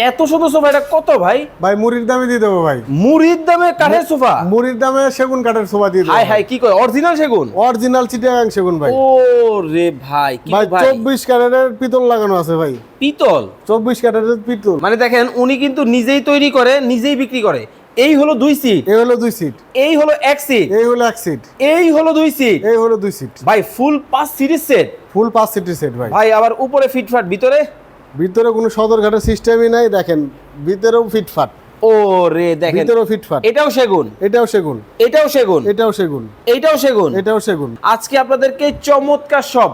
এত সুন্দর সোফা, এটা কত ভাই? ভাই মুড়ির দামে দিয়ে দেবো ভাই। মুড়ির দামে কাঠের সোফা? মুড়ির দামে সেগুন কাঠের সোফা দিয়ে দেবো। হাই হাই, কি কয় অরিজিনাল সেগুন? অরিজিনাল চিটাগাং সেগুন ভাই। ও রে ভাই, কি ভাই ভাই 24 ক্যারেটের পিতল লাগানো আছে ভাই। পিতল? 24 ক্যারেটের পিতল। মানে দেখেন উনি কিন্তু নিজেই তৈরি করে, নিজেই বিক্রি করে। এই হলো 2 সিট, এই হলো 2 সিট, এই হলো 1 সিট, এই হলো 1 সিট, এই হলো 2 সিট, এই হলো 2 সিট। ভাই ফুল 5 সিরিজ সেট। ফুল 5 সিটের সেট ভাই। ভাই আবার উপরে ফিটফাট, ভিতরে? ভিতরে কোনো সদরঘাটের সিস্টেমই নাই, দেখেন ভিতরেও ফিটফাট। ও রে দেখেন, ভিতরেও ফিটফাট। এটাও সেগুন, এটাও সেগুন, এটাও সেগুন, এটাও সেগুন, এটাও সেগুন, এটাও সেগুন। আজকে আপনাদেরকে চমৎকার সব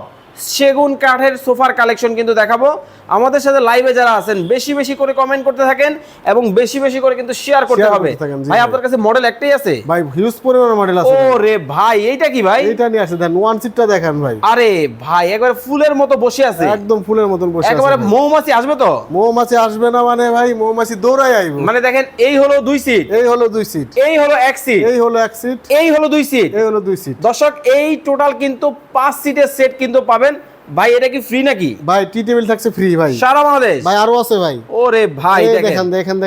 সেগুন কাঠের সোফার কালেকশন কিন্তু দেখাবো। আমাদের সাথে লাইভে যারা আছেন বেশি বেশি করে কমেন্ট করতে থাকেন এবং বেশি বেশি করে কিন্তু শেয়ার করতে শেয়ার হবে। করতে থাকেন, জি ভাই ভাই। আপনার কাছে মডেল একটাই আছে? ভাই হিউজ পরিমাণের মডেল আছে। ও রে ভাই, এইটা কি ভাই? এইটা নিয়ে আসে দেন, 1 সিটটা দেখেন ভাই। আরে ভাই একবার ফুলের মতো বসে আছে, একদম ফুলের মতন বসে আছে। একেবারে মৌমাছি আসবে তো? মৌমাছি আসবে না মানে ভাই, মৌমাছি দৌড়াই আইবো। মানে দেখেন এই হলো 2 সিট, এই হলো 2 সিট, এই হলো 1 সিট, এই হলো 1 সিট, এই হলো 2 সিট, এই হলো 2 সিট। দর্শক এই টোটাল কিন্তু 5 সিটের সেট কিন্তু পাবেন। ভাই এটা কি ফ্রি নাকি? ভাই টি টেবিল থাকছে ফ্রি ভাই, সারা বাংলাদেশ? ভাই আরো আছে ভাই। ওরে ভাই এই দেখেন দেখেন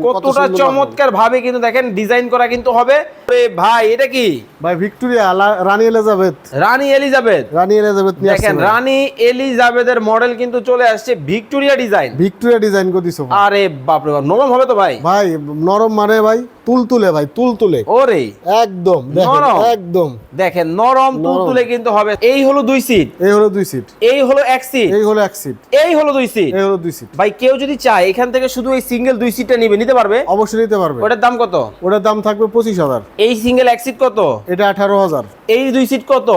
কতটা চমৎকার ভাবে কিন্তু দেখেন ডিজাইন করা কিন্তু হবে। ওরে ভাই এটা কি? ভাই ভিক্টোরিয়া রানী এলিজাবেথ, রানী এলিজাবেথ। রানী এলিজাবেথ নিয়ে আসছে দেখেন ভাই। রানী এলিজাবেথের মডেল কিন্তু চলে আসছে, ভিক্টোরিয়া ডিজাইন। ভিক্টোরিয়া ডিজাইন করে দিছো ভাই। আরে বাপ রে বাপ, নরম হবে তো ভাই? ভাই নরম মানে ভাই তুলতুলে ভাই, তুলতুলে ওরে একদম দেখেন, নরম। একদম দেখেন নরম তুলতুলে কিন্তু হবে। এই হলো 2 সিট, এই হলো 2 সিট, এই হলো 1 সিট, এই হলো 1 সিট, এই হলো 2 সিট। এই হলো 2 সিট। ভাই কেউ যদি চায় এখান থেকে শুধু এই সিঙ্গেল 2 সিটটা নিতে পারবে? অবশ্যই নিতে পারবে। ওটার দাম কত? ওটার দাম থাকবে 25,000। এই সিঙ্গেল 1 সিট কত? এটা 18,000। এই 2 সিট কত?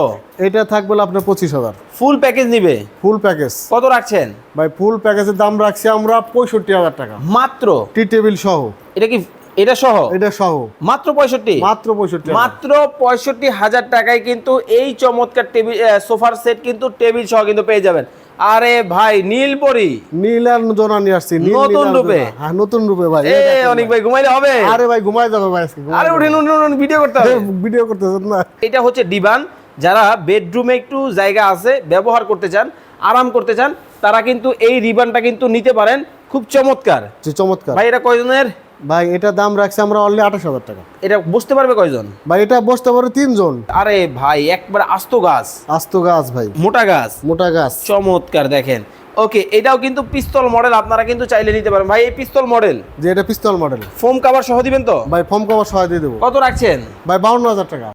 এটা থাকবে আপনার 25,000 ফুল প্যাকেজ নিবে ফুল প্যাকেজ। কত রাখছেন? ভাই ফুল প্যাকেজের দাম রাখছি আমরা 65,000 টাকা, মাত্র? টি টেবিল সহ। এটা কি এটা সহ? এটা সহ মাত্র 65? মাত্র 65,000। মাত্র 65,000 টাকায় কিন্তু এই চমৎকার টেবিল সোফার সেট কিন্তু টেবিল সহ কিন্তু পেয়ে যাবেন। আরে ভাই নীলপরি নীল আর জোনা নিয়ে আসছি, নীল নতুন নীল আর রূপে। জোনা। হ্যাঁ নতুন রূপে ভাই। এ অনেক ভাই ঘুমাইলে হবে? আরে ভাই ঘুমায় যাবে ভাই আজকে। আরে উঠেন উঠেন ভিডিও করতে হবে। ভিডিও করতেছেন না? এটা হচ্ছে ডিভান। যারা বেডরুমে একটু জায়গা আছে, ব্যবহার করতে চান, আরাম করতে চান, তারা কিন্তু এই রিবানটা কিন্তু নিতে পারেন। খুব চমৎকার যে চমৎকার। ভাই। এটা কয়জনের? ভাই এটা দাম রাখছি আমরা অনলি 28,000 টাকা। এটা বসতে পারবে কয়জন? ভাই এটা বসতে পারে 3 জন। আরে ভাই একবার আস্ত গাছ, আস্ত গাছ ভাই, মোটা গাছ, মোটা গাছ। চমৎকার দেখেন। ওকে, এটাও কিন্তু পিস্তল মডেল, আপনারা কিন্তু চাইলে নিতে পারেন। ভাই এই পিস্তল মডেল যে এটা পিস্তল মডেল। ফোম কভার সহ দিবেন তো? ভাই ফর্ম কভার সহায় দিয়ে দেবো। কত রাখছেন? ভাই 52,000 টাকা।